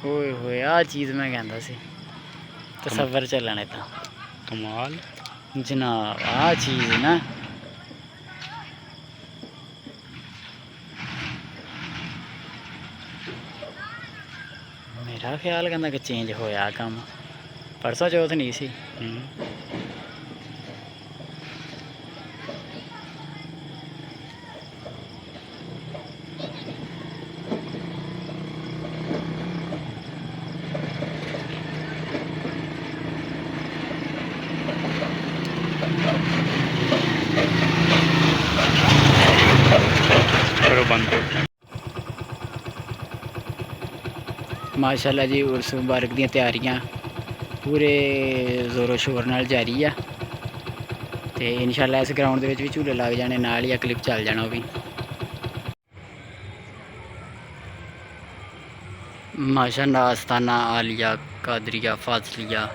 होए होए आ चीज़ मैं कहता सी तसव्वुर चलने था कमाल जनाब आ चीज़ ना मेरा ख्याल कहना कि चेंज होया कम परसों चौथ नहीं सी करो बंद माशाल्लाह जी उर्स मुबारक दी तैयारियां पूरे जोरों शोर नाल जारी आ ते इंशाल्लाह इस ग्राउंड दे विच भी झूले लग जाने नाल ही क्लिप चल जाना भी माशाल्लाह आस्ताना आलिया कादरिया फाजलिया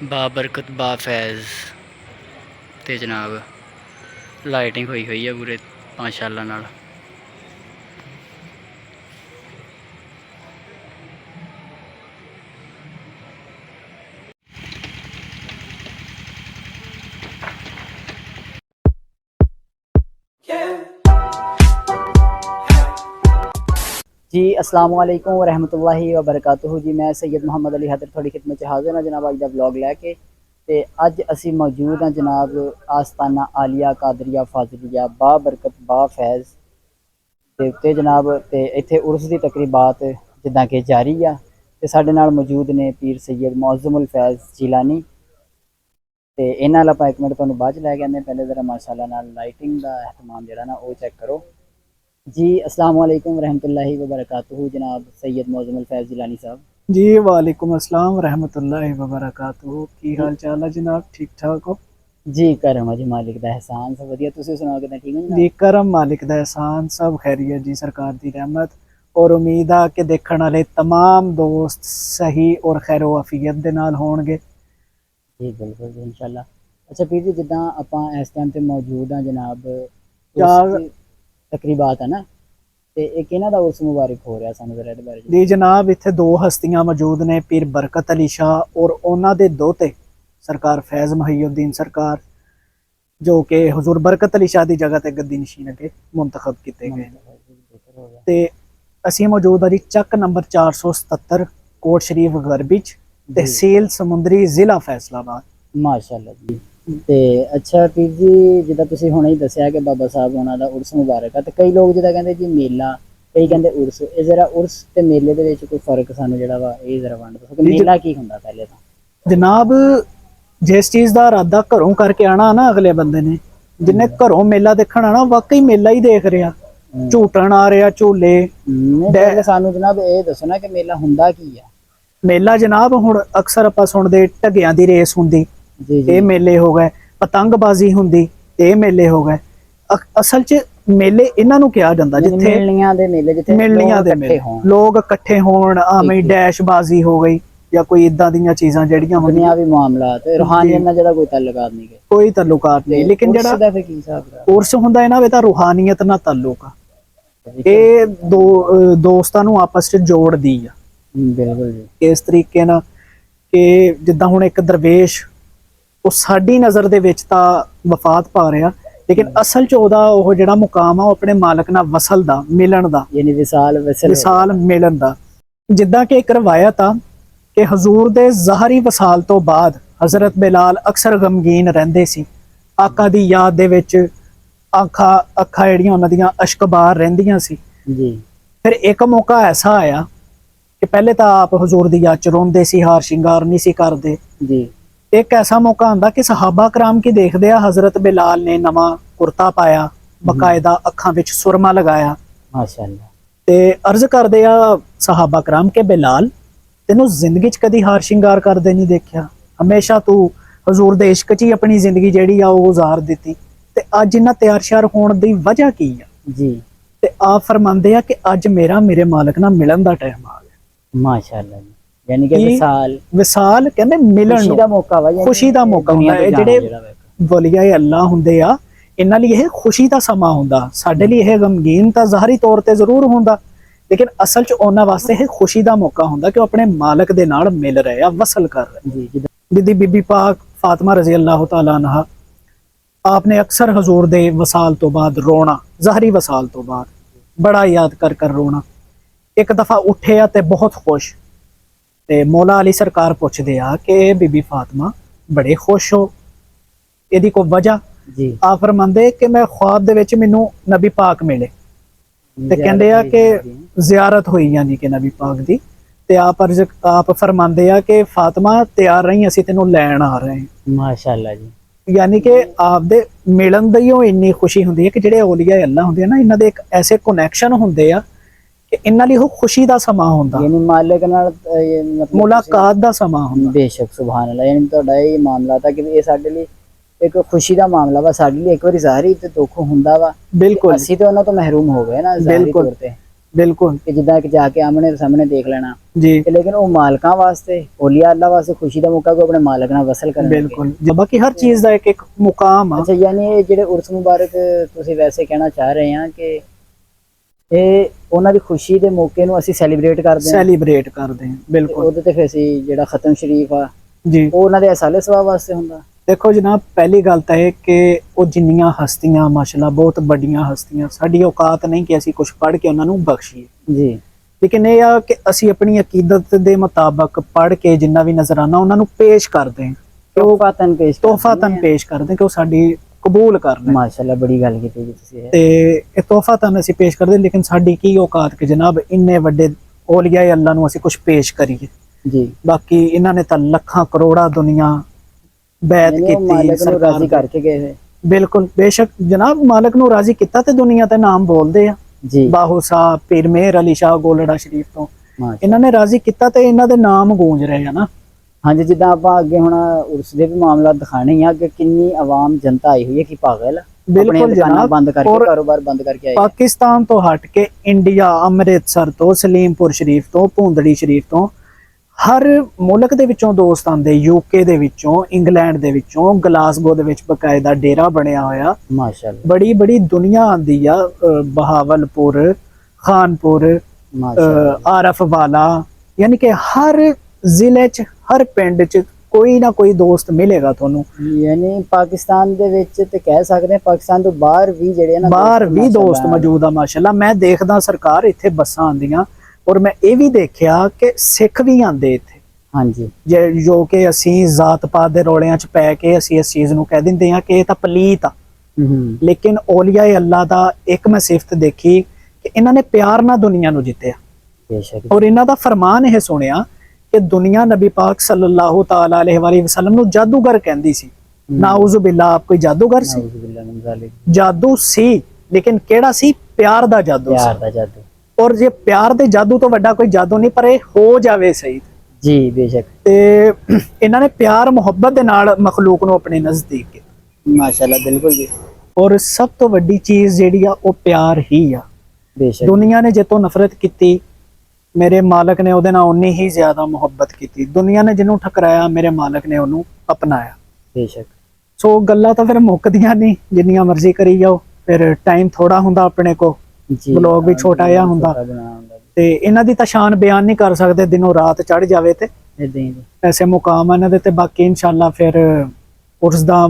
बाबरकत बाफैज़ ते जनाब लाइटिंग हुई हुई है पूरे माशाल्लाह नाल जी अस्सलाम वालेकुम रहमतुल्लाहि व बरकातुहू जी मैं सैयद मुहम्मद अली हैदर थोड़ी खिदमत च हाज़िर हाँ जनाब अज का ब्लॉग लैके ते अज असी मौजूद हाँ जनाब आस्ताना आलिया कादरिया फाजलिया बा बरकत बा फैज़ ते उत्ते जनाब ते इत्थे उर्स दी तकरीबात जिद्दां कि जारी आ ते साडे नाल मौजूद ने पीर सैयद मुअज़्ज़मुल फैज़ जिलानी ते इन्हां नाल आपां इक मिनट तुहानूं बाद च लै के आने पहले जरा माशाअल्लाह नाल लाइटिंग दा एहतमाम जिहड़ा ना वो चेक करो जी अस्सलाम वालेकुम रहमतुल्लाहि व बरकातुहू जनाब सैयद मुअज़्ज़मुल फैज़ जिलानी साहब जी वालेकुम अस्सलाम रहमतुल्लाहि व बरकातुहू की हाल चाल है जनाब ठीक ठाक हो जी करम है जी मालिक दा एहसान सब वधिया तुसीं सुनाओ किदां ठीक हो जी जनाब करम मालिक दा एहसान सब खैरियत जी सरकार दी रहमत और उम्मीद आ कि देखने वाले तमाम दोस्त सही और खैर वफियत दे नाल होणगे जी बिल्कुल जी इंशाअल्लाह अच्छा पीर जी जिद्दां आपां इस टाइम ते मौजूद हाँ जनाब उस चार तकरीबात है ना ते इक इन्हां दा उर्स मुबारक हो रहा सानूं जरा इहदे बारे च जी जनाब इत्थे दो हस्तियां मौजूद ने पीर बरकत अली शाह और उन्हां दे दोते सरकार फैज़ मुहय्युद्दीन सरकार जो कि हुजूर बरकत अली शाह की जगह ते गद्दी नशीन अगे मुंतखब किए गए ते असीं मौजूद जी चक नंबर 477 कोट शरीफ गरबिच तहसील समुंदरी जिला फैसलाबाद माशाअल्लाह जी ते अच्छा पीर जी जिद्दां तुसीं हुणे ही दस्सिया कि बाबा साहब उन्हां दा उर्स मुबारक है ते कई लोग जिद्दां कहंदे जी मेला कई कहंदे उर्स इह जरा उर्स ते मेले दे विच कोई फर्क सानूं जिहड़ा वा इह जरा वंड दस्सो कि मेला की हुंदा पहले तां जनाब जिस चीज़ का इरादा घरों करके आना ना अगले बंदे ने जिन्हें घरों मेला देखना आना वाकई मेला ही देख रहा झूटन आ रहा झूले पहले सानूं जनाब ये दसो ना कि मेला हुंदा की है मेला जनाब हुण अक्सर आपां सुणदे ढगियां दी रेस हुंदी ये मेले हो गए पतंगबाजी हुंदी ये मेले हो गए असल च मेले इन्हां नूं कहा जांदा जिथे मिलनियां दे मेले जिथे मिलनियां दे मेले लोग इकट्ठे होण आਵੇਂ डैशबाजी हो गई या कोई इदां दीयां चीज़ां जेहड़ियां दुनियावी मामलात रूहानियत नाल जेहड़ा कोई ताल्लुकात नहीं कोई ताल्लुकात नहीं लेकिन जेहड़ा उर्स हुंदा है ना वे तां रूहानियत नाल ताल्लुक आ ਇਹ ਦੋਸਤਾਂ ਨੂੰ ਆਪਸ ਚ ਜੋੜਦੀ ਆ ਬਿਲਕੁਲ ਜੀ ਇਸ ਤਰੀਕੇ ਨਾਲ ਕਿ ਜਿੱਦਾਂ ਹੁਣ ਇੱਕ ਦਰਵੇਸ਼ ਉਹ ਸਾਡੀ ਨਜ਼ਰ ਦੇ ਵਿੱਚ ਤਾਂ ਵਫਾਤ ਪਾ ਰਿਹਾ ਲੇਕਿਨ ਅਸਲ ਚ ਉਹਦਾ ਉਹ ਜਿਹੜਾ ਮੁਕਾਮ ਆ ਉਹ ਆਪਣੇ ਮਾਲਕ ਨਾਲ ਵਸਲ ਦਾ ਮਿਲਣ ਦਾ ਯਾਨੀ ਵਿਸਾਲ ਮਿਲਣ ਦਾ ਜਿੱਦਾਂ ਕਿ ਇੱਕ ਰਵਾਇਤ ਆ ਕਿ ਹਜ਼ੂਰ ਦੇ ਜ਼ਾਹਰੀ ਵਸਾਲ ਤੋਂ ਬਾਅਦ ਹਜ਼ਰਤ ਬਿਲਾਲ ਅਕਸਰ ਗਮਗੀਨ ਰਹਿੰਦੇ ਸੀ ਆਕਾ ਦੀ ਯਾਦ ਦੇ ਵਿੱਚ ਅੱਖਾਂ ਜਿਹੜੀਆਂ ਉਹਨਾਂ ਦੀਆਂ ਅਸ਼ਕਬਾਰ ਰਹਿੰਦੀਆਂ ਸੀ ਜੀ ਫਿਰ ਇੱਕ ਮੌਕਾ ਐਸਾ ਆਇਆ ਕਿ ਪਹਿਲੇ ਤਾਂ ਆਪ ਹਜ਼ੂਰ ਦੀ ਯਾਦ ਚ ਰੋਂਦੇ ਸੀ ਹਾਰ ਸ਼ਿੰਗਾਰ ਨਹੀਂ ਸੀ ਕਰਦੇ ਜੀ ਇੱਕ ਐਸਾ ਮੌਕਾ ਆਂਦਾ ਕਿ ਸਹਾਬਾ ਕਰਾਮ ਕੀ ਦੇਖਦੇ ਆ ਹਜ਼ਰਤ ਬਿਲਾਲ ਨੇ ਨਵਾਂ ਕੁਰਤਾ ਪਾਇਆ ਬਕਾਇਦਾ ਅੱਖਾਂ ਵਿੱਚ ਸੁਰਮਾ ਲਗਾਇਆ ਮਾਸ਼ਾਅੱਲਾ ਤੇ ਅਰਜ਼ ਕਰਦੇ ਆ ਸਹਾਬਾ ਕਰਾਮ ਕੇ ਬਿਲਾਲ ਤੈਨੂੰ ਜ਼ਿੰਦਗੀ ਚ ਕਦੀ ਹਾਰ ਸ਼ਿੰਗਾਰ ਕਰਦੇ ਨਹੀਂ ਦੇਖਿਆ ਹਮੇਸ਼ਾ ਤੂੰ ਹਜ਼ੂਰ ਦੇ ਇਸ਼ਕ ਚ ਹੀ ਆਪਣੀ ਜ਼ਿੰਦਗੀ ਜਿਹੜੀ ਆ ਉਹ ਗੁਜ਼ਾਰ ਦਿੱਤੀ ਤੇ ਅੱਜ ਇਹਨਾਂ ਤਿਆਰ ਸ਼ਿਆਰ ਹੋਣ ਦੀ ਵਜ੍ਹਾ ਕੀ ਆ ਜੀ ਤੇ ਆਪ ਫਰਮਾਉਂਦੇ ਆ ਕਿ ਅੱਜ ਮੇਰੇ ਮਾਲਕ ਨਾਲ ਮਿਲਣ ਦਾ ਟਾਈਮ ਆ ਗਿਆ ਮਾਸ਼ਾਅੱਲਾ ਜੀ ਯਾਨੀ ਕਿ ਵਿਸਾਲ ਕਹਿੰਦੇ ਮਿਲਣ ਦਾ ਮੌਕਾ ਵਾ ਖੁਸ਼ੀ ਦਾ ਮੌਕਾ ਹੁੰਦਾ ਹੈ ਜਿਹੜੇ ਵਲੀਆ ਅੱਲਾਹ ਹੁੰਦੇ ਆ ਇਹਨਾਂ ਲਈ ਇਹ ਖੁਸ਼ੀ ਦਾ ਸਮਾਂ ਹੁੰਦਾ ਸਾਡੇ ਲਈ ਇਹ ਗਮਗੀਨ ਤਾਂ ਜ਼ਾਹਰੀ ਤੌਰ ਤੇ ਜ਼ਰੂਰ ਹੁੰਦਾ ਲੇਕਿਨ ਅਸਲ 'ਚ ਉਹਨਾਂ ਵਾਸਤੇ ਇਹ ਖੁਸ਼ੀ ਦਾ ਮੌਕਾ ਹੁੰਦਾ ਕਿ ਉਹ ਆਪਣੇ ਮਾਲਕ ਦੇ ਨਾਲ ਮਿਲ ਰਹੇ ਆ, ਵਸਲ ਕਰ ਰਹੇ। ਜੀ ਜਿੱਦਾਂ ਜਿੱਦੀ ਬੀਬੀ ਪਾਕ ਫਾਤਿਮਾ ਰਜ਼ੀ ਅੱਲਾਹੁ ਤਾਲਾ ਅਨਹਾ, आपने अक्सर हजूर दे वसाल तो बाद रोना, ज़ाहरी वसाल तो बाद बड़ा याद कर कर रोना। एक दफ़ा उठे आ ते बहुत खुश, ते मौला अली सरकार पुछदे आ कि बीबी फातिमा बड़े खुश हो, इहदी कोई वजह? जी आप फरमांदे कि मैं ख्वाब दे विच मैनू नबी पाक मिले ते कहंदे आ कि ज़ियारत होई यानी कि नबी पाक दी, ते आप फरमांदे आ कि फातिमा तैयार रही, असीं तैनूं लैण आ रहे हैं। माशाअल्लाह जी। यानी कि आपदे मिलन दी ही ਇੰਨੀ ਖੁਸ਼ੀ ਹੁੰਦੀ ਹੈ ਕਿ ਜਿਹੜੇ ਔਲੀਆ ਅੱਲਾ ਹੁੰਦੇ ਆ ਨਾ, ਇਹਨਾਂ ਦੇ ਇੱਕ ਐਸੇ ਕਨੈਕਸ਼ਨ ਹੁੰਦੇ ਆ ਕਿ ਇਹਨਾਂ ਲਈ ਉਹ ਖੁਸ਼ੀ ਦਾ ਸਮਾਂ ਹੁੰਦਾ, ਯਾਨੀ ਮਾਲਕ ਨਾਲ ਮਤਲਬ ਮੁਲਾਕਾਤ ਦਾ ਸਮਾਂ ਹੁੰਦਾ। ਬੇਸ਼ੱਕ ਸੁਭਾਨ ਅੱਲਾਹ। ਯਾਨੀ ਤੁਹਾਡਾ ਇਹ ਮਾਮਲਾ ਤਾਂ ਕਿ ਇਹ ਸਾਡੇ ਲਈ ਇੱਕ ਖੁਸ਼ੀ ਦਾ ਮਾਮਲਾ ਵਾ, ਸਾਡੇ ਲਈ ਇੱਕ ਵਾਰੀ ਜ਼ਾਹਰੀ ਤੇ ਦੁੱਖ ਹੁੰਦਾ ਵਾ। ਬਿਲਕੁਲ ਅਸੀਂ ਤੇ ਉਹਨਾਂ ਤੋਂ ਮਹਿਰੂਮ ਹੋ ਗਏ ਨਾ ਜ਼ਾਹਰੀ ਬਿਲਕੁਲ ਤੌਰ ਤੇ, ਬਿਲकुल ਕਿ ਜਿੱਦਾਂ ਕਿ ਜਾ ਕੇ ਆਮਣੇ ਸਾਹਮਣੇ ਦੇਖ ਲੈਣਾ ਜੀ। ਤੇ ਲੇਕਿਨ ਉਹ ਮਾਲਕਾਂ ਵਾਸਤੇ, ਔਲੀਆ ਅੱਲਾ ਵਾਸਤੇ ਖੁਸ਼ੀ ਦਾ ਮੌਕਾ ਕੋ ਆਪਣੇ ਮਾਲਕ ਨਾਲ ਵਸਲ ਕਰਨ। ਬਿਲਕੁਲ ਬਾਕੀ ਹਰ ਚੀਜ਼ ਦਾ ਇੱਕ ਇੱਕ ਮੁਕਾਮ ਆ। ਅੱਛਾ, ਯਾਨੀ ਇਹ ਜਿਹੜੇ ਉਰਸ ਮੁਬਾਰਕ ਤੁਸੀਂ ਵੈਸੇ ਕਹਿਣਾ ਚਾਹ ਰਹੇ ਆ ਕਿ ਇਹ ਉਹਨਾਂ ਦੀ ਖੁਸ਼ੀ ਦੇ ਮੌਕੇ ਨੂੰ ਅਸੀਂ ਸੈਲੀਬ੍ਰੇਟ ਕਰਦੇ ਹਾਂ, ਸੈਲੀਬ੍ਰੇਟ ਕਰਦੇ ਹਾਂ। ਬਿਲਕੁਲ ਉਹਦੇ ਤੇ ਫਿਰ ਅਸੀਂ ਜਿਹੜਾ ਖਤਮ ਸ਼ਰੀਫ ਆ ਜੀ, ਉਹ ਉਹਨਾਂ ਦੇ ਅਸਾਲੇ ਸਵਾਬ ਵਾਸਤੇ ਹੁੰਦਾ। ਦੇਖੋ ਜਨਾਬ, ਪਹਿਲੀ ਗੱਲ ਤਾਂ ਇਹ ਕਿ ਉਹ ਜਿੰਨੀਆਂ ਹਸਤੀਆਂ ਮਾਸ਼ਾਅੱਲਾ ਬਹੁਤ ਵੱਡੀਆਂ ਹਸਤੀਆਂ, ਸਾਡੀ ਔਕਾਤ ਨਹੀਂ ਕਿ ਅਸੀਂ ਕੁਝ ਪੜ੍ਹ ਕੇ ਉਹਨਾਂ ਨੂੰ ਬਖਸ਼ੀਏ ਜੀ, ਲੇਕਿਨ ਇਹ ਆ ਕਿ ਅਸੀਂ ਆਪਣੀ ਅਕੀਦਤ ਦੇ ਮੁਤਾਬਕ ਪੜ੍ਹ ਕੇ ਜਿੰਨਾ ਵੀ ਨਜ਼ਰਾਨਾ ਉਹਨਾਂ ਨੂੰ ਪੇਸ਼ ਕਰਦੇ ਹਾਂ, ਤੋਹਫਾਤਨ ਪੇਸ਼ ਤੋਹਫਾਤਨ ਪੇਸ਼ ਕਰਦੇ ਕਿ ਉਹ ਸਾਡੀ ਕਬੂਲ ਕਰ ਲੈਣ। ਮਾਸ਼ਾਅੱਲਾ ਬੜੀ ਗੱਲ ਕੀਤੀ ਜੀ ਤੁਸੀਂ। ਤੇ ਇਹ ਤੋਹਫਾਤਨ ਅਸੀਂ ਪੇਸ਼ ਕਰਦੇ, ਲੇਕਿਨ ਸਾਡੀ ਕੀ ਔਕਾਤ ਕਿ ਜਨਾਬ ਇੰਨੇ ਵੱਡੇ ਔਲੀਆ ਅੱਲਾ ਨੂੰ ਅਸੀਂ ਕੁਝ ਪੇਸ਼ ਕਰੀਏ। ਜੀ, ਬਾਕੀ ਇਹਨਾਂ ਨੇ ਤਾਂ ਲੱਖਾਂ ਕਰੋੜਾਂ ਦੁਨੀਆ ਬੈਤ ਕੀਤੀ ਮਾਲਕ ਨੂੰ ਰਾਜ਼ੀ ਕਰਕੇ ਗਏ ਹੋਏ। ਬਿਲਕੁਲ ਬੇਸ਼ੱਕ ਜਨਾਬ, ਮਾਲਕ ਨੂੰ ਰਾਜ਼ੀ ਕੀਤਾ ਤੇ ਦੁਨੀਆ ਤੇ ਨਾਮ ਬੋਲਦੇ ਆ। ਜੀ, ਬਾਹੂ ਸਾਹਿਬ, ਪੀਰ ਮੇਹਰ ਅਲੀ ਸ਼ਾਹ ਗੋਲੜਾ ਸ਼ਰੀਫ ਤੋਂ ਮਾਸ਼ਾਅੱਲਾ। ਇਹਨਾਂ ਨੇ ਰਾਜ਼ੀ ਕੀਤਾ ਤੇ ਇਹਨਾਂ ਦੇ ਨਾਮ ਗੂੰਜ ਰਹੇ ਆ ਨਾ। ਹਾਂਜੀ, ਜਿੱਦਾਂ ਆਪਾਂ ਅੱਗੇ ਹੁਣ ਉਰਸ ਦੇ ਵੀ ਮਾਮਲਾ ਦਿਖਾਣੇ ਹੀ ਆ ਕਿ ਕਿੰਨੀ ਆਵਾਮ ਜਨਤਾ ਆਈ ਹੋਈ ਹੈ ਕਿ ਪਾਗਲ ਬਿਲਕੁਲ ਜਨਾਬ, ਬੰਦ ਕਰਕੇ ਕਾਰੋਬਾਰ ਬੰਦ ਕਰਕੇ ਆਏ। ਪਾਕਿਸਤਾਨ ਤੋਂ ਹਟ ਕੇ ਇੰਡੀਆ, ਅੰਮ੍ਰਿਤਸਰ ਤੋਂ, ਸਲੀਮਪੁਰ ਸ਼ਰੀਫ ਤੋਂ, ਭੂੰਦੜੀ ਸ਼ਰੀਫ ਤੋਂ, ਹਰ ਮੁਲਕ ਦੇ ਵਿੱਚੋਂ ਦੋਸਤ ਆਉਂਦੇ, ਯੂਕੇ ਦੇ ਵਿੱਚੋਂ, ਇੰਗਲੈਂਡ ਦੇ ਵਿੱਚੋਂ, ਗਲਾਸਗੋ ਦੇ ਵਿੱਚ ਬਕਾਇਦਾ ਡੇਰਾ ਬਣਿਆ ਹੋਇਆ। ਮਾਸ਼ਾਅੱਲਾ ਬੜੀ ਬੜੀ ਦੁਨੀਆ ਆਂਦੀ ਆ, ਬਹਾਵਲਪੁਰ, ਖਾਨਪੁਰ, ਮਾਸ਼ਾਅੱਲਾ। ਆਰਫ ਵਾਲਾ, ਯਾਨੀ ਕਿ ਹਰ ਜ਼ਿਲ੍ਹੇ 'ਚ, ਹਰ ਪਿੰਡ 'ਚ ਕੋਈ ਨਾ ਕੋਈ ਦੋਸਤ ਮਿਲੇਗਾ ਤੁਹਾਨੂੰ। ਯਾਨੀ ਪਾਕਿਸਤਾਨ ਦੇ ਵਿੱਚ ਤੇ ਕਹਿ ਸਕਦੇ ਹਾਂ, ਪਾਕਿਸਤਾਨ ਤੋਂ ਬਾਹਰ ਵੀ ਜਿਹੜੇ ਨਾ ਬਾਹਰ ਵੀ ਦੋਸਤ ਮੌਜੂਦ ਆ ਮਾਸ਼ਾਅੱਲਾ। ਮੈਂ ਦੇਖਦਾ ਸਰਕਾਰ ਇੱਥੇ ਬੱਸਾਂ ਆਉਂਦੀਆਂ, ਔਰ ਮੈਂ ਇਹ ਵੀ ਦੇਖਿਆ ਕਿ ਸਿੱਖ ਵੀ ਆਉਂਦੇ ਇੱਥੇ। ਹਾਂਜੀ, ਜੋ ਕਿ ਅਸੀਂ ਜ਼ਾਤ ਪਾਤ ਦੇ ਰੌਲਿਆਂ 'ਚ ਪੈ ਕੇ ਅਸੀਂ ਇਸ ਚੀਜ਼ ਨੂੰ ਕਹਿ ਦਿੰਦੇ ਹਾਂ ਕਿ ਇਹ ਤਾਂ ਪਲੀਤ ਆ, ਲੇਕਿਨ ਔਲੀਆ ਅੱਲਾ ਦਾ ਇੱਕ ਮੈਂ ਸਿਫਤ ਦੇਖੀ ਕਿ ਇਹਨਾਂ ਨੇ ਪਿਆਰ ਨਾਲ ਦੁਨੀਆ ਨੂੰ ਜਿੱਤਿਆ। ਬੇਸ਼ੱਕ। ਔਰ ਇਹਨਾਂ ਦਾ ਫਰਮਾਨ ਇਹ ਸੁਣਿਆ ਕਿ ਦੁਨੀਆ ਨਬੀ ਪਾਕ ਸੱਲੱਲਾਹੁ ਤਾਲਾ ਅਲੈਹਿ ਵਸੱਲਮ ਨੂੰ ਜਾਦੂਗਰ ਕਹਿੰਦੀ ਸੀ। ਨਾਉਜ਼ੁ ਬਿल्ला, ਆਪ ਕੋਈ ਜਾਦੂਗਰ ਸੀ? ਨਾਉਜ਼ੁ ਮਿਨ ਜ਼ਾਲਿਕ। ਜਾਦੂ ਸੀ, ਲੇਕਿਨ ਕਿਹੜਾ ਸੀ? ਪਿਆਰ ਦਾ ਜਾਦੂ ਸੀ। ਪਿਆਰ ਦਾ ਜਾਦੂ। ਔਰ ਜੇ ਪਿਆਰ ਦੇ ਜਾਦੂ ਤੋਂ ਵੱਡਾ ਕੋਈ ਜਾਦੂ ਨਹੀਂ, ਪਰ ਇਹ ਹੋ ਜਾਵੇ ਸਹੀ। ਜੀ ਬੇਸ਼ੱਕ। ਤੇ ਇਹਨਾਂ ਨੇ ਪਿਆਰ ਮੁਹੱਬਤ ਦੇ ਨਾਲ ਮਖਲੂਕ ਨੂੰ ਆਪਣੇ ਨਜ਼ਦੀਕ ਕੀਤਾ। ਮਾਸ਼ਾਅੱਲਾ, ਬਿਲਕੁਲ ਜੀ। ਔਰ ਸਭ ਤੋਂ ਵੱਡੀ ਚੀਜ਼ ਜਿਹੜੀ ਆ ਉਹ ਪਿਆਰ ਹੀ ਆ। ਬੇਸ਼ੱਕ। ਦੁਨੀਆ ਨੇ ਜੇ ਤੋਂ ਨਫ਼ਰਤ ਕੀਤੀ, ਮੇਰੇ ਮਾਲਕ ਨੇ ਉਹਦੇ ਨਾਲ ਉਨੀ ਹੀ ਜ਼ਿਆਦਾ ਮੁਹੱਬਤ ਕੀਤੀ। ਦੁਨੀਆ ਨੇ ਜਿਹਨੂੰ ਠਕਰਾਇਆ, ਮੇਰੇ ਮਾਲਕ ਨੇ ਉਹਨੂੰ ਅਪਣਾਇਆ। ਬੇਸ਼ੱਕ। ਸੋ ਗੱਲਾਂ ਤਾਂ ਫਿਰ ਮੁੱਕਦੀਆਂ ਨਹੀਂ, ਜਿੰਨੀਆਂ ਮਰਜ਼ੀ ਕਰੀ ਜਾਓ, ਫਿਰ ਟਾਈਮ ਥੋੜਾ ਹੁੰਦਾ ਆਪਣੇ ਕੋ, ਜੀ, ਬਲੌਗ ਵੀ ਛੋਟਾ ਜਿਹਾ ਹੁੰਦਾ ਤੇ ਇਹਨਾਂ ਦੀ ਤਾਂ ਸ਼ਾਨ ਬਿਆਨ ਨਹੀਂ ਕਰ ਸਕਦੇ। ਦਿਨੋਂ ਰਾਤ ਚੜ ਜਾਵੇ ਤੇ ਇਦਾਂ ਹੀ ਐਸੇ ਮੁਕਾਮ ਆ ਇਹਨਾਂ ਦੇ। ਤੇ ਬਾਕੀ ਇਨਸ਼ਾਅੱਲਾ ਫਿਰ ਉਸ ਦਾ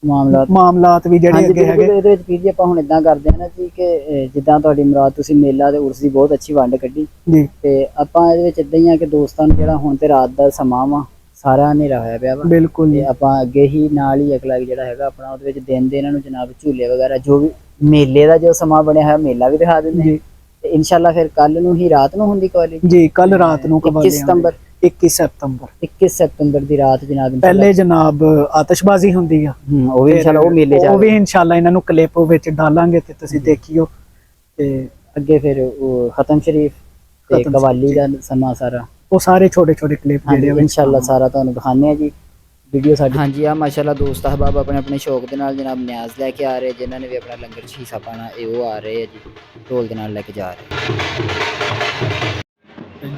ਮਾਮਲਾਤ ਵੀ ਜਿਹੜੇ ਅੱਗੇ ਹੈਗੇ। ਇਹਦੇ ਵਿੱਚ ਵੀਰ ਜੀ ਆਪਾਂ ਹੁਣ ਇਦਾਂ ਕਰਦੇ ਹਾਂ ਨਾ ਜੀ ਕਿ ਜਿੱਦਾਂ ਤੁਹਾਡੀ ਮੁਰਾਦ, ਤੁਸੀਂ ਮੇਲਾ ਤੇ ਉਰਸ ਦੀ ਬਹੁਤ ਅੱਛੀ ਵੰਡ ਕੱਢੀ ਜੀ, ਤੇ ਆਪਾਂ ਇਹਦੇ ਵਿੱਚ ਇਦਾਂ ਹੀ ਆ ਕਿ ਦੋਸਤਾਂ ਨੂੰ ਜਿਹੜਾ ਹੁਣ ਤੇ ਰਾਤ ਦਾ ਸਮਾਂ ਵਾ, ਸਾਰਾ ਹਨੇਰਾ ਹੋਇਆ ਪਿਆ ਵਾ। ਬਿਲਕੁਲ ਤੇ ਆਪਾਂ ਅੱਗੇ ਹੀ ਨਾਲ ਹੀ ਅਗਲਾ ਜਿਹੜਾ ਹੈਗਾ ਆਪਣਾ, ਉਹਦੇ ਵਿੱਚ ਦਿਨ ਦੇ ਇਹਨਾਂ ਨੂੰ ਜਨਾਬ ਝੂਲੇ ਵਗੈਰਾ ਜੋ ਵੀ ਮੇਲੇ ਦਾ ਜੋ ਸਮਾਂ ਬਣਿਆ ਹੋਇਆ, ਮੇਲਾ ਵੀ ਦਿਖਾ ਦਿੰਦੇ ਜੀ। ਤੇ ਇਨਸ਼ਾਅੱਲਾ ਫਿਰ ਕੱਲ ਨੂੰ ਹੀ ਰਾਤ ਨੂੰ ਹੁੰਦੀ ਕਵਾਲੀ ਜੀ, ਕੱਲ ਰਾਤ ਨੂੰ 21 ਸਤੰਬਰ 21 ਸਤੰਬਰ ਦੀ ਰਾਤ ਜਨਾਬ। ਪਹਿਲੇ ਜਨਾਬ ਆਤਿਸ਼ਬਾਜ਼ੀ ਹੁੰਦੀ ਆ, ਉਹ ਵੀ ਇਨਸ਼ਾਅੱਲਾ ਉਹ ਮੇਲੇ ਉਹ ਵੀ ਇਨਸ਼ਾਅੱਲਾ ਇਹਨਾਂ ਨੂੰ ਕਲਿੱਪ ਵਿੱਚ ਡਾਲਾਂਗੇ ਤੇ ਤੁਸੀਂ ਦੇਖਿਓ। ਤੇ ਅੱਗੇ ਫਿਰ ਉਹ ਖਤਮ ਸ਼ਰੀਫ ਤੇ ਕਵਾਲੀ ਦਾ ਸਮਾਂ ਸਾਰਾ, ਉਹ ਸਾਰੇ ਛੋਟੇ ਛੋਟੇ ਕਲਿੱਪ ਜਿਹੜੇ ਇਨਸ਼ਾਅੱਲਾ ਸਾਰਾ ਤੁਹਾਨੂੰ ਦਿਖਾਣੇ ਆ ਜੀ ਵੀਡੀਓ ਸਾਡੀ। ਹਾਂਜੀ ਆ ਮਾਸ਼ਾਅੱਲਾ ਦੋਸਤ ਅਹਿਬਾਬ ਆਪਣੇ ਆਪਣੇ ਸ਼ੌਕ ਦੇ ਨਾਲ ਜਨਾਬ ਨਿਆਜ਼ ਲੈ ਕੇ ਆ ਰਹੇ, ਜਿਨ੍ਹਾਂ ਨੇ ਵੀ ਆਪਣਾ ਲੰਗਰ 'ਚ ਹਿੱਸਾ ਪਾਣਾ, ਇਹ ਉਹ ਆ ਰਹੇ ਆ ਜੀ, ਢੋਲ ਦੇ ਨਾਲ ਲੈ ਕੇ ਜਾ ਰਹੇ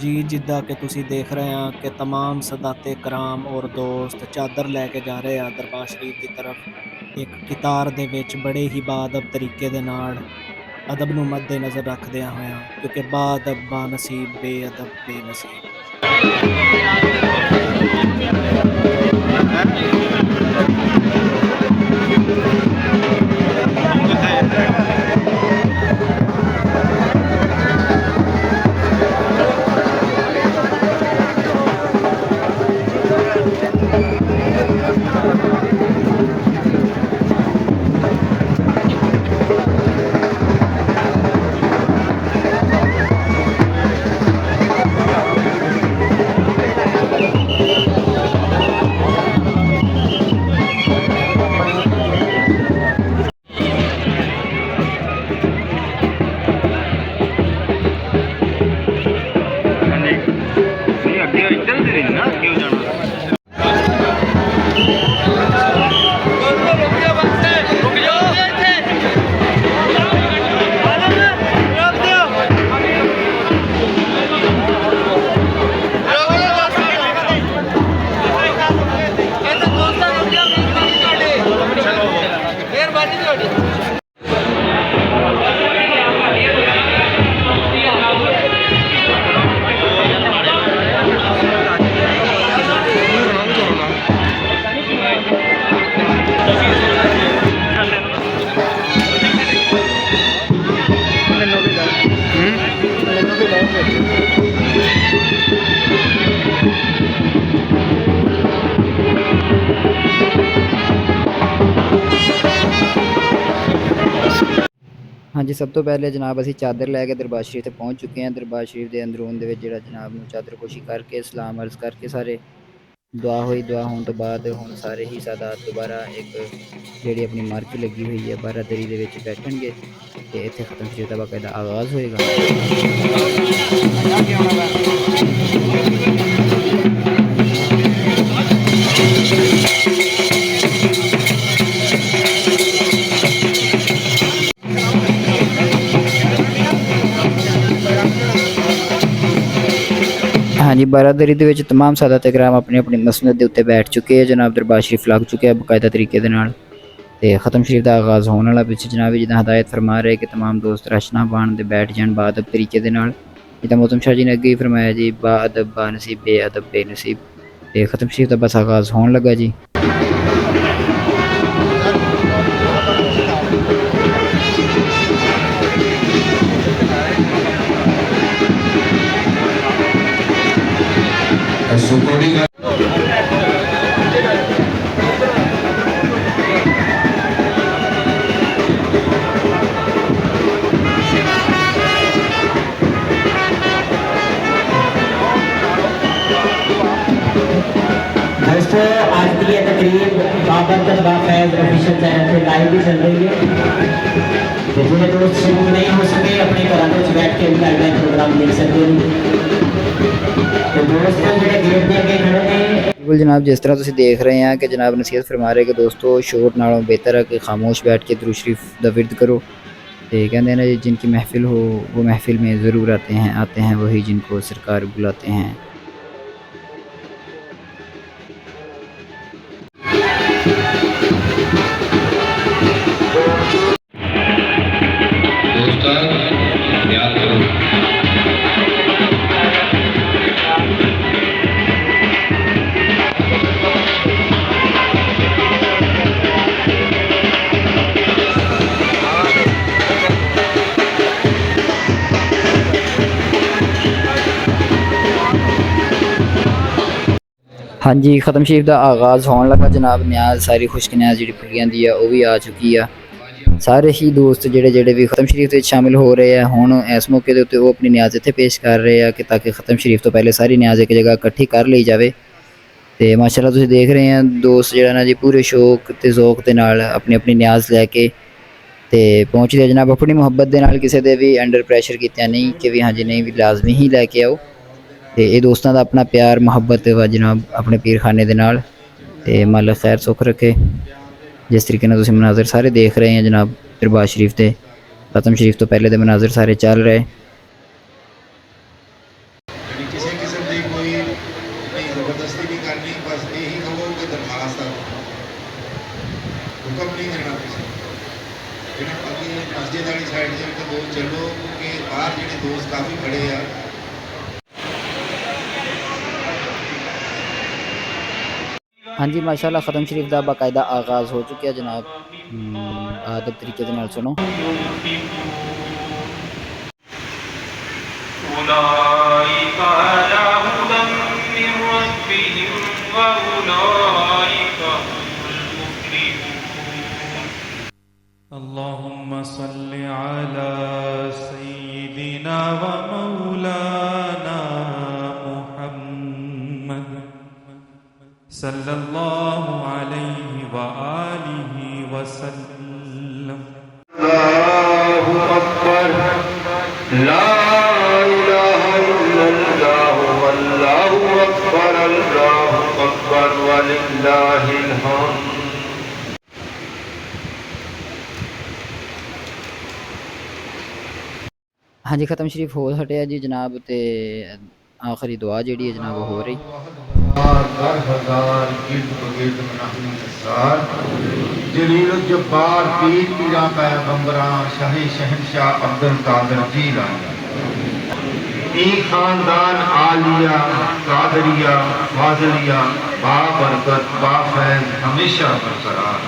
ਜੀ। ਜਿੱਦਾਂ ਕਿ ਤੁਸੀਂ ਦੇਖ ਰਹੇ ਆ ਕਿ तमाम ਸਦਾਤੇ ਕਰਾਮ ਔਰ ਦੋਸਤ ਚਾਦਰ ਲੈ ਕੇ ਜਾ ਰਹੇ ਆ ਦਰਬਾਰ ਸ਼ਰੀਫ ਦੀ ਤਰਫ। ਇੱਕ ਕਿਤਾਰ ਦੇ ਵਿੱਚ ਬੜੇ ਹੀ ਬਾਅਦਬ ਤਰੀਕੇ ਦੇ ਨਾਲ ਅਦਬ ਨੂੰ ਮੱਦੇ ਨਜ਼ਰ ਰੱਖਦਿਆਂ ਹੋਇਆਂ, ਕਿਉਂਕਿ ਬਾਅਦਬ ਬਾਨਸੀਬ ਬੇਅਦਬ ਬੇਨਸੀਬ। ਨਹੀਂ ਅੱਗੇ ਇੱਧਰ ਦੇ ਨਹੀਂ ਨਾ ਅੱਗੇ ਹੋ ਜਾਣਾ। ਹਾਂਜੀ, ਸਭ ਤੋਂ ਪਹਿਲੇ ਜਨਾਬ ਅਸੀਂ ਚਾਦਰ ਲੈ ਕੇ ਦਰਬਾਰ ਸ਼ਰੀਫ ਤੇ ਪਹੁੰਚ ਚੁੱਕੇ ਹਾਂ। ਦਰਬਾਰ ਸ਼ਰੀਫ ਦੇ ਅੰਦਰੂਨ ਦੇ ਵਿੱਚ ਜਿਹੜਾ ਜਨਾਬ ਨੂੰ ਚਾਦਰਪੋਸ਼ੀ ਕਰਕੇ ਸਲਾਮ ਅਰਜ਼ ਕਰਕੇ ਸਾਰੇ ਦੁਆ ਹੋਈ। ਦੁਆ ਹੋਣ ਤੋਂ ਬਾਅਦ ਹੁਣ ਸਾਰੇ ਹੀ ਸਾਦਾਤ ਦੁਬਾਰਾ ਇੱਕ ਜਿਹੜੀ ਆਪਣੀ ਮਾਰਕੀ ਲੱਗੀ ਹੋਈ ਹੈ ਬਾਰਾਦਰੀ ਦੇ ਵਿੱਚ ਬੈਠਣਗੇ ਤੇ ਇੱਥੇ ਖਤਮ ਸ਼ਰੀਫ ਦਾ ਬਾਕਾਇਦਾ ਆਗਾਜ਼ ਹੋਏਗਾ। ਹਾਂਜੀ, ਬਾਰਾਦਰੀ ਦੇ ਵਿੱਚ तमाम ਸਾਦਾਤ ਇਕਰਾਮ ਆਪਣੀ ਆਪਣੀ ਮਸਨਦ ਦੇ ਉੱਤੇ ਬੈਠ ਚੁੱਕੇ ਆ। ਜਨਾਬ ਦਰਬਾਰ ਸ਼ਰੀਫ ਲੱਗ ਚੁੱਕਿਆ ਬਾਕਾਇਦਾ ਤਰੀਕੇ ਦੇ ਨਾਲ ਤੇ ਖਤਮ ਸ਼ਰੀਫ ਦਾ ਆਗਾਜ਼ ਹੋਣ ਵਾਲਾ। ਪਿੱਛੇ ਜਨਾਬ ਜਿੱਦਾਂ ਹਦਾਇਤ ਫਰਮਾ ਰਹੇ ਕਿ तमाम ਦੋਸਤ ਰਸ਼ਨਾ ਬਾਣ ਦੇ ਬੈਠ ਜਾਣ ਬਾਅਦ ਤਰੀਕੇ ਦੇ ਨਾਲ, ਜਿੱਦਾਂ ਮੌਤਮ ਸ਼ਾਹ ਜੀ ਨੇ ਅੱਗੇ ਹੀ ਫਰਮਾਇਆ ਜੀ, ਬਾਅਦਬ ਬਾਨਸੀਬ ਬੇਅਦਬ ਬੇਨਸੀਬ। ਤੇ ਖਤਮ ਸ਼ਰੀਫ ਦਾ ਬਸ ਆਗਾਜ਼ ਹੋਣ ਲੱਗਾ ਜੀ। दोस्तों, आज की ये तकरीब बाबरकत बाफैज ऑफिशियल चैनल पे लाइव भी चल रही है। तो जो दोस्त शरीक नहीं हो सके अपने घरों में बैठ के भी लाइव प्रोग्राम देख सकते हैं। तो दोस्तों ਜਿਹੜੇ ਗੇਟ ਦੇ ਅੱਗੇ ਖੜੇ ਨੇ, बिल्कुल जनाब, जिस तरह तुम देख रहे हैं कि जनाब नसीहत फरमा रहे कि दोस्तों शोर नालों बेहतर है कि खामोश बैठ के दुरूद शरीफ दा विर्द करो। तो कहते हैं ना, जिनकी महफिल हो वो महफिल में ज़रूर आते हैं वही जिनको सरकार बुलाते हैं। हाँ जी, खत्म शरीफ का आगाज़ होने लगा जनाब। न्याज सारी खुश्क न्याज जी पी जाती है वह भी आ चुकी है। सारे ही दोस्त जेडे भी खत्म शरीफ शामिल हो रहे हैं हुण इस मौके के उत्ते वो अपनी न्याज इत्थे पेश कर रहे हैं कि ताकि खत्म शरीफ तो पहले सारी न्याज एक जगह इकट्ठी कर ली जाए। तो माशाल्लाह तुसीं देख रहे हैं दोस्त जो ना जी पूरे शौक ते ज़ौक के नाल अपनी अपनी न्याज लैके ते पहुँचते हैं जनाब। अपनी मुहब्बत के नाल किसी दे भी अंडर प्रैशर किया नहीं कि भी हाँ जी नहीं भी लाजमी ही लैके आओ। तो ये दोस्तों का अपना प्यार मुहब्बत व जनाब अपने पीर खाने के नाल ते मालिक खैर सुख रखे। जिस तरीके नाल तुसीं मनाजर सारे देख रहे हैं जनाब दरबार शरीफ के खत्म शरीफ तो पहले के मनाजर सारे चल रहे। किसी किस्म की कोई जबरदस्ती नहीं करनी, बस यही कहो कि दरखास्त हुक्म नहीं करना किसी। ਜਿਹੜੇ ਅੱਗੇ ਮਸਜਿਦ ਵਾਲੀ ਸਾਈਡ ਦੇ ਵਿੱਚ ਦੋ ਚੱਲੋ ਕਿ ਬਾਹਰ ਜਿਹੜੇ ਦੋਸਤ ਕਾਫੀ ਖੜੇ ਆ। हाँ जी माशाल्लाह ख़त्म शरीफ का बाकायदा आगाज़ हो चुका है जनाब। आदब तरीके दे नाल सुनो। أولئك على هدى من ربهم وأولئك هم المفلحون. اللهم صل على سيدنا ومولانا محمد صلى الله عليه وآله وسلم. الله أكبر لا إله إلا الله والله أكبر الله أكبر ولله الحمد. हाँ जी ख़त्म शरीफ हो हटिया जी जनाब। ते आखिरी दुआ जिहड़ी है जनाब हो रही। जलील जब्बार पीर पीरा पैगंबरां शाही शहनशाह अब्दुल कादिर जीलानी ई खानदान आलिया कादरिया फाजलिया बाबरकत बाफैज हमेशा बरकरार।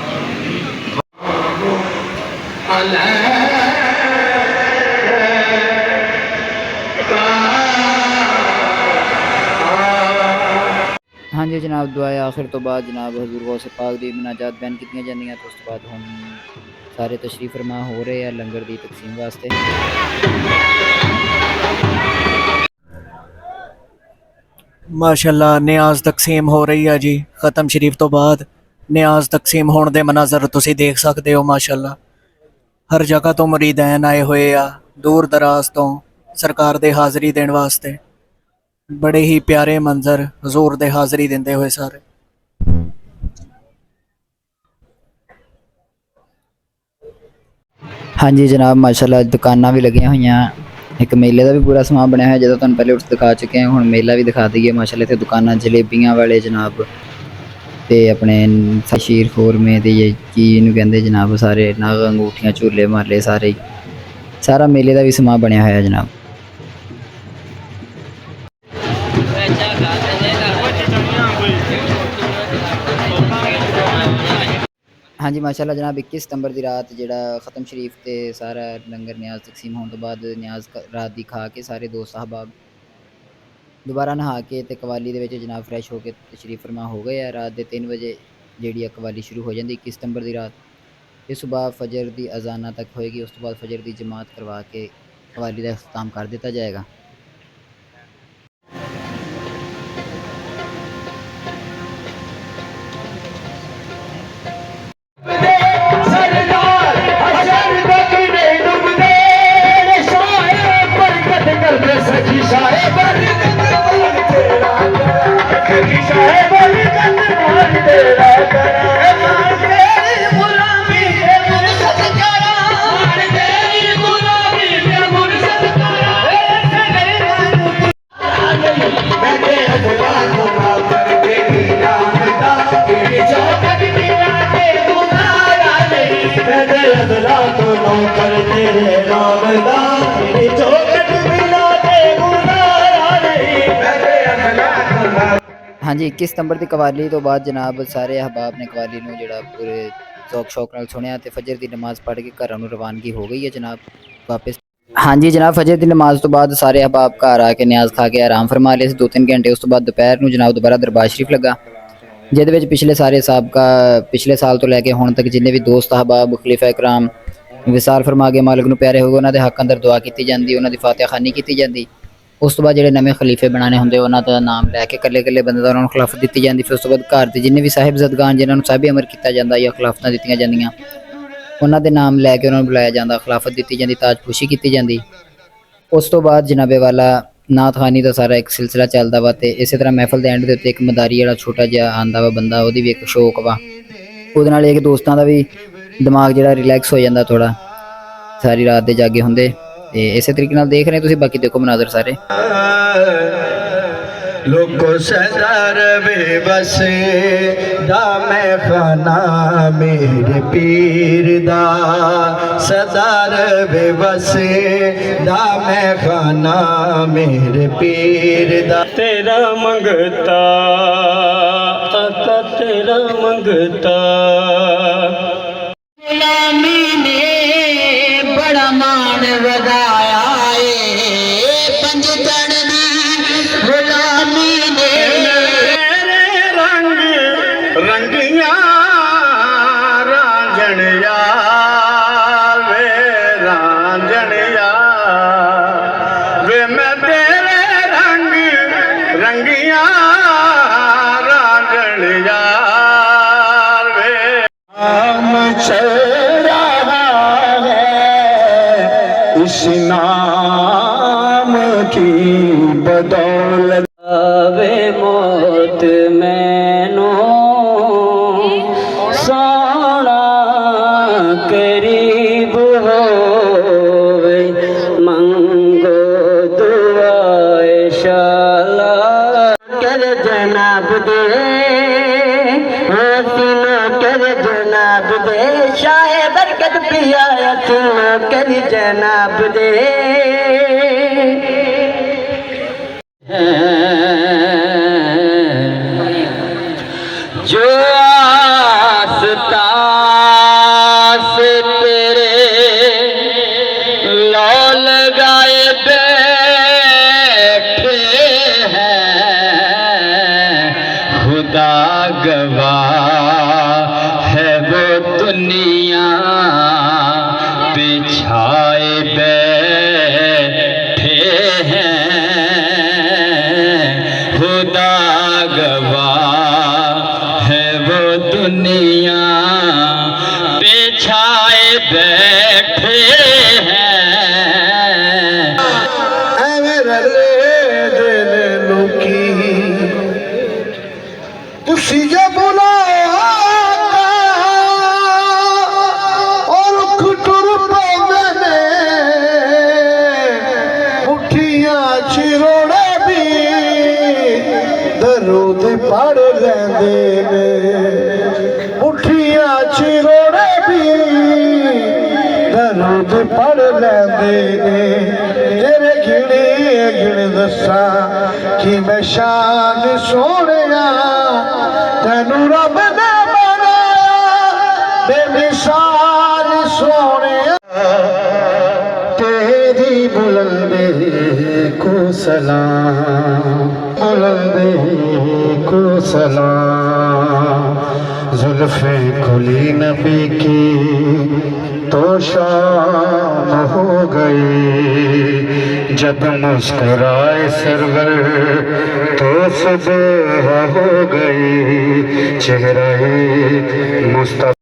हाँ जी जनाब दुआए आखिर तो बाद जनाब हजूर गौस पाक दी मुनाजात बयान कीतियां जांदियां। तो उस तो बाद हम सारे तशरीफ फरमा हो रहे हैं लंगर दी तकसीम वास्ते। ਮਾਸ਼ਾਅੱਲਾ ਨਿਆਜ਼ ਤਕਸੀਮ ਹੋ ਰਹੀ ਹੈ ਜੀ। ਖਤਮ ਸ਼ਰੀਫ ਤੋਂ ਬਾਅਦ ਨਿਆਜ਼ ਤਕਸੀਮ ਹੋਣ ਦੇ ਮਨਾਜ਼ਰ ਤੁਸੀਂ ਦੇਖ ਸਕਦੇ ਹੋ। ਮਾਸ਼ਾਅੱਲਾ ਹਰ ਜਗ੍ਹਾ ਤੋਂ ਮੁਰੀदैन ਆਏ ਹੋਏ ਆ, ਦੂਰ ਦਰਾਜ਼ ਤੋਂ ਸਰਕਾਰ ਦੇ ਹਾਜ਼ਰੀ ਦੇਣ ਵਾਸਤੇ। ਬੜੇ ਹੀ ਪਿਆਰੇ ਮੰਜ਼ਰ ਹਜ਼ੂਰ ਦੇ ਹਾਜ਼ਰੀ ਦਿੰਦੇ ਹੋਏ ਸਾਰੇ। हाँ जी जनाब माशाल्लाह दुकाना भी लगियां हुई। एक मेले का भी पूरा समान बनया है जो तुहानूं पहले उस दिखा चुके हैं। हुण मेला भी दिखा दईए। माशाल्लाह इत्थे दुकानां जलेबियां वाले जनाब ते अपने शीर खोरमे ते की इहनूं कहंदे जनाब सारे नग अंगूठियां झूले महल्ले सारे सारा मेले का भी समान बनया है जनाब। हाँ जी माशाल्लाह जनाब 21 सितंबर की रात जिहड़ा ख़त्म शरीफ ते सारा लंगर न्याज तकसीम होने तो बाद न्याज रात दी खा के सारे दोस्त अहबाब दोबारा नहा के ते कवाली दे विच जनाब फ्रैश होके तशरीफ फरमा हो गए। रात के 3 बजे जिहड़ी कवाली शुरू हो जाती 21 सितंबर की रात। इस सुबह फजर की अजाना तक होएगी। उस तो बाद फजर की जमात करवा के कवाली का अख्ताम कर दिता जाएगा। हाँ जी 21 सितंबर की कवाली तो बाद जनाब सारे अहबाब ने कवाली नूं जिहड़ा पूरे शौक शौक नाल सुनिया ते फजर की नमाज़ पढ़ के घरों रवानगी हो गई है जनाब वापस। हाँ जी जनाब फजर की नमाज तो बाद सारे अहबाब घर आके न्याज खा के आराम फरमा लिया 2-3 घंटे। उस तो बाद दोपहर नूं जनाब दोबारा दरबार शरीफ लगा जिहदे विच पिछले सारे साबका पिछले साल तो लैके हुण तक जिन्ने भी दोस्त अहबाब खलीफा इकराम विसाल फरमा के मालिक नूं प्यारे हो गए उन्हां दे हक अंदर दुआ की जाती उन्हां दी फातिहा खानी की जाती। उस तो बाद जिहड़े नवे खलीफे बनाने होंदे उन्हां दा नाम लैके कल्ले कल्ले बंदे दा उन्हां नूं खिलाफत दित्ती जाती। फिर उस तो बाद घर दे जिन्ने भी साहिबजादगान जिन्हां नूं साहिब अमर किया जाता या खिलाफतां दित्तियां जांदियां उन्हां दे नाम लैके उन्हां नूं बुलाया जाता खिलाफत दित्ती जाती ताजपोशी की जाती। उस तो बाद जनाबे वाला नात खानी का सारा एक सिलसिला चलता वा ते इस तरह महफल के एंड के उत्ते एक मदारी वाला छोटा जिहा आंदा वा बंदा वो भी एक शौक वा उहदे नाल एक दोस्तां दा भी दिमाग जिहड़ा रिलैक्स हो जाता थोड़ा सारी रात दे जागे होंदे। ते इस तरीके नाल देख रहे तुसीं बाकी देखो मनाजर सारे। लोको सदार बेबस दा मैं खाना मेरे पीर दा सदार बेबस दा मैं खाना मेरे पीर दा तेरा मंगता आका तेरा मंगता गुलामी ने बड़ा मान वधाया पंजतन दी गुलामी ने मेरे रंग रंगिया रांझण यार वे रांझण यार वे मैं तेरे रंग रंगिया रांझण यार वे नाम चल रहा है इस नाम की बदौलत आवे मौत मैनो सोना करीब होवे मंगो दुआए शाला कर जनाब दे हसीना कर जनाब दे शाह बरकत पिया हसीना कर जनाब दे जो आस्तास तेरे लौ लगाए बैठे हैं खुदा गवाह है वो दुनिया बिछाए बैठे हैं खुदा गवाह है वो दुनिया बिछाए बैठे हैं रले दिल लुकी तुसी जब बुलाया और खुटुर पावे मुठियां चिरोड़ा भी दरूद पढ़ लेंदे ने मुठियां चिरोड़ा भी दरूद पढ़ लेंदे ने तेरे घिड़े घिड़ दसा कि मैं शान सोहणिया तैनू रब ने बनाया बेमिसाल सोहणिया तेरी बुलंदे को सलाम बुलंदे को सलाम जुल्फे खुली नबी की तो शाम हो गई जब मुस्कुराए सरवर तो सुबह हो गई चेहरा मुस्तफा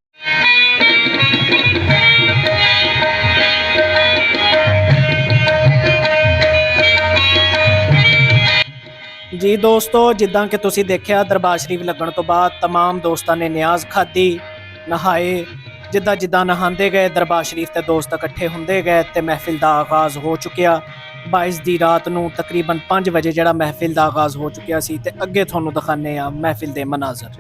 ਜੀ ਦੋਸਤੋ, ਜਿੱਦਾਂ ਕਿ ਤੁਸੀਂ ਦੇਖਿਆ ਦਰਬਾਰ ਸ਼ਰੀਫ ਲੱਗਣ ਤੋਂ ਬਾਅਦ तमाम ਦੋਸਤਾਂ ਨੇ ਨਿਆਜ਼ ਖਾਧੀ, ਨਹਾਏ। ਜਿੱਦਾਂ ਜਿੱਦਾਂ ਨਹਾਉਂਦੇ ਗਏ ਦਰਬਾਰ ਸ਼ਰੀਫ ਤੇ ਦੋਸਤ ਇਕੱਠੇ ਹੁੰਦੇ ਗਏ ਤੇ ਮਹਿਫਿਲ ਦਾ ਆਗਾਜ਼ ਹੋ ਚੁੱਕਿਆ। 22 ਦੀ ਰਾਤ ਨੂੰ ਤਕਰੀਬਨ 5 ਵਜੇ ਜਿਹੜਾ ਮਹਿਫਿਲ ਦਾ ਆਗਾਜ਼ ਹੋ ਚੁੱਕਿਆ ਸੀ ਤੇ ਅੱਗੇ ਤੁਹਾਨੂੰ ਦਿਖਾਉਂਦੇ ਆ ਮਹਿਫਿਲ ਦੇ ਮਨਾਜ਼ਰ।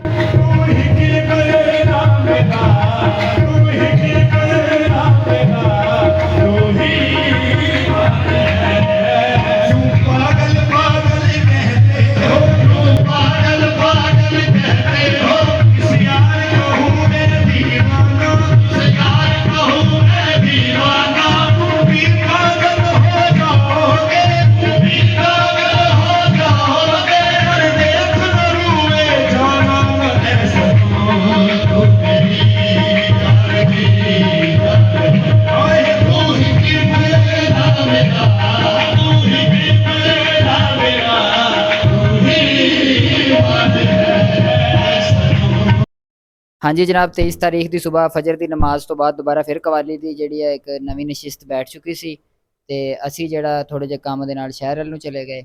ਹਾਂਜੀ ਜਨਾਬ, 23 ਤਾਰੀਖ ਦੀ ਸਵੇਰ ਫਜਰ ਦੀ ਨਮਾਜ਼ ਤੋਂ ਬਾਅਦ ਦੁਬਾਰਾ ਫਿਰ ਕਵਾਲੀ ਦੀ ਜਿਹੜੀ ਹੈ ਇੱਕ ਨਵੀਂ ਨਸ਼ਿਸਤ ਬੈਠ ਚੁੱਕੀ ਸੀ ਤੇ ਅਸੀਂ ਜਿਹੜਾ ਥੋੜੇ ਜਿਹੇ ਕੰਮ ਦੇ ਨਾਲ ਸ਼ਹਿਰ ਵੱਲ ਨੂੰ ਚਲੇ ਗਏ,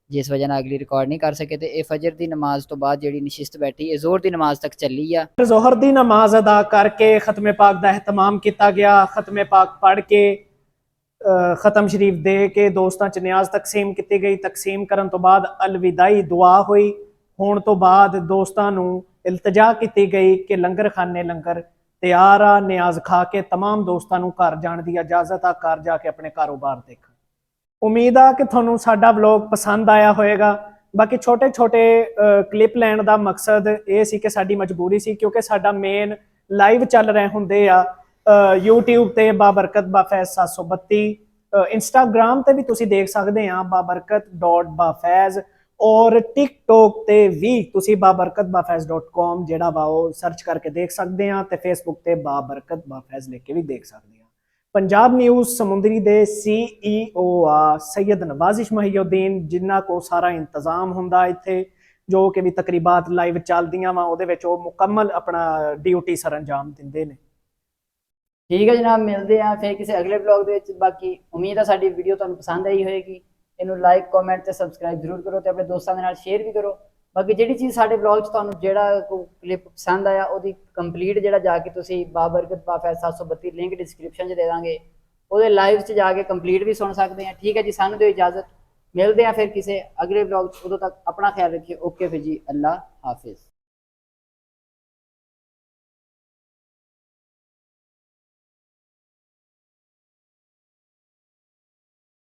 ਜਿਸ ਵਜ੍ਹਾ ਨਾਲ ਅਗਲੀ ਰਿਕਾਰਡ ਨਹੀਂ ਕਰ ਸਕੇ। ਤੇ ਇਹ ਫਜਰ ਦੀ ਨਮਾਜ਼ ਤੋਂ ਬਾਅਦ ਜਿਹੜੀ ਨਸ਼ਿਸਤ ਬੈਠੀ ਇਹ ਜ਼ੋਹਰ ਦੀ ਨਮਾਜ਼ ਤੱਕ ਚੱਲੀ ਆ। ਜ਼ੋਹਰ ਦੀ ਨਮਾਜ਼ ਅਦਾ ਕਰਕੇ ਖਤਮੇ ਪਾਕ ਦਾ ਅਹਿਤਮਾਮ ਕੀਤਾ ਗਿਆ। ਖਤਮੇ ਪਾਕ ਪੜ੍ਹ ਕੇ ਖਤਮ ਸ਼ਰੀਫ ਦੇ ਕੇ ਦੋਸਤਾਂ ਚ ਨਿਆਜ਼ ਤਕਸੀਮ ਕੀਤੀ ਗਈ। ਤਕਸੀਮ ਕਰਨ ਤੋਂ ਬਾਅਦ ਅਲਵਿਦਾਈ ਦੁਆ ਹੋਈ। ਹੋਣ ਤੋਂ ਬਾਅਦ ਦੋਸਤਾਂ ਨੂੰ ਇਲਤਜਾ ਕੀਤੀ ਗਈ ਕਿ ਲੰਗਰ ਖਾਨੇ ਲੰਗਰ ਤਿਆਰ ਆ, ਨਿਆਜ਼ ਖਾ ਕੇ ਤਮਾਮ ਦੋਸਤਾਂ ਨੂੰ ਘਰ ਜਾਣ ਦੀ ਇਜਾਜ਼ਤ ਆ, ਘਰ ਜਾ ਕੇ ਆਪਣੇ ਕਾਰੋਬਾਰ ਦੇਖਣ। ਉਮੀਦ ਆ ਕਿ ਤੁਹਾਨੂੰ ਸਾਡਾ ਵਲੌਗ ਪਸੰਦ ਆਇਆ ਹੋਵੇਗਾ। ਬਾਕੀ ਛੋਟੇ ਛੋਟੇ ਕਲਿੱਪ ਲੈਣ ਦਾ ਮਕਸਦ ਇਹ ਸੀ ਕਿ ਸਾਡੀ ਮਜਬੂਰੀ ਸੀ, ਕਿਉਂਕਿ ਸਾਡਾ ਮੇਨ ਲਾਈਵ ਚੱਲ ਰਹੇ ਹੁੰਦੇ ਆ YouTube ਤੇ ਬਾਬਰਕਤ ਬਾਫੈਜ਼ 732, ਇੰਸਟਾਗ੍ਰਾਮ ਤੇ ਵੀ ਤੁਸੀਂ ਦੇਖ ਸਕਦੇ ਆ babarkat.bafez, ਔਰ ਟਿਕਟੋਕ ਤੇ ਵੀ ਤੁਸੀਂ babarkatbafez.com ਜਿਹੜਾ ਵਾ ਉਹ ਸਰਚ ਕਰਕੇ ਦੇਖ ਸਕਦੇ ਆ, ਤੇ ਫੇਸਬੁੱਕ ਤੇ ਬਾਬਰਕਤ ਬਾਫੈਜ਼ ਲਿਖ ਕੇ ਵੀ ਦੇਖ ਸਕਦੇ ਆ। ਪੰਜਾਬ ਨਿਊਜ਼ ਸਮੁੰਦਰੀ ਦੇ CEO ਆ ਸੈਯਦ ਨਵਾਜ਼ਿਸ਼ ਮਹੀਉਦੀਨ, ਜਿਨ੍ਹਾਂ ਕੋ ਸਾਰਾ ਇੰਤਜ਼ਾਮ ਹੁੰਦਾ ਇੱਥੇ, ਜੋ ਕਿ ਵੀ ਤਕਰੀਬਾਤ ਲਾਈਵ ਚੱਲਦੀਆਂ ਵਾ ਉਹਦੇ ਵਿੱਚ ਉਹ ਮੁਕੰਮਲ ਆਪਣਾ ਡਿਊਟੀ ਸਰ ਅੰਜਾਮ ਦਿੰਦੇ ਨੇ। ਠੀਕ ਹੈ ਜਨਾਬ, ਮਿਲਦੇ ਆ ਫਿਰ ਕਿਸੇ ਅਗਲੇ ਵਲੌਗ ਦੇ ਵਿੱਚ। ਬਾਕੀ ਉਮੀਦ ਆ ਸਾਡੀ ਵੀਡੀਓ ਤੁਹਾਨੂੰ ਪਸੰਦ ਆਈ ਹੋਏਗੀ। ਇਹਨੂੰ ਲਾਈਕ, ਕਮੈਂਟ ਤੇ ਸਬਸਕ੍ਰਾਈਬ ਜ਼ਰੂਰ ਕਰੋ, ਤੇ ਆਪਣੇ ਦੋਸਤਾਂ ਦੇ ਨਾਲ ਸ਼ੇਅਰ ਵੀ ਕਰੋ। ਬਾਕੀ ਜਿਹੜੀ ਚੀਜ਼ ਸਾਡੇ ਵਲੌਗ 'ਚ ਤੁਹਾਨੂੰ ਜਿਹੜਾ ਕੋਈ ਕਲਿੱਪ ਪਸੰਦ ਆਇਆ ਉਹਦੀ ਕੰਪਲੀਟ ਜਿਹੜਾ ਜਾ ਕੇ ਤੁਸੀਂ ਬਾਬਰਕਤ ਬਾਫੈਜ਼ 732 ਲਿੰਕ ਡਿਸਕ੍ਰਿਪਸ਼ਨ 'ਚ ਦੇ ਦਾਂਗੇ, ਉਹਦੇ ਲਾਈਵ 'ਚ ਜਾ ਕੇ ਕੰਪਲੀਟ ਵੀ ਸੁਣ ਸਕਦੇ ਆ। ਠੀਕ ਹੈ ਜੀ, ਸਾਨੂੰ ਦਿਓ ਇਜਾਜ਼ਤ, ਮਿਲਦੇ ਆ ਫਿਰ ਕਿਸੇ ਅਗਲੇ ਵਲੌਗ 'ਚ। ਉਦੋਂ ਤੱਕ ਆਪਣਾ ਖਿਆਲ ਰੱਖਿਓ। ਓਕੇ ਫਿਰ ਜੀ, ਅੱਲਾ ਹਾਫਿਜ਼।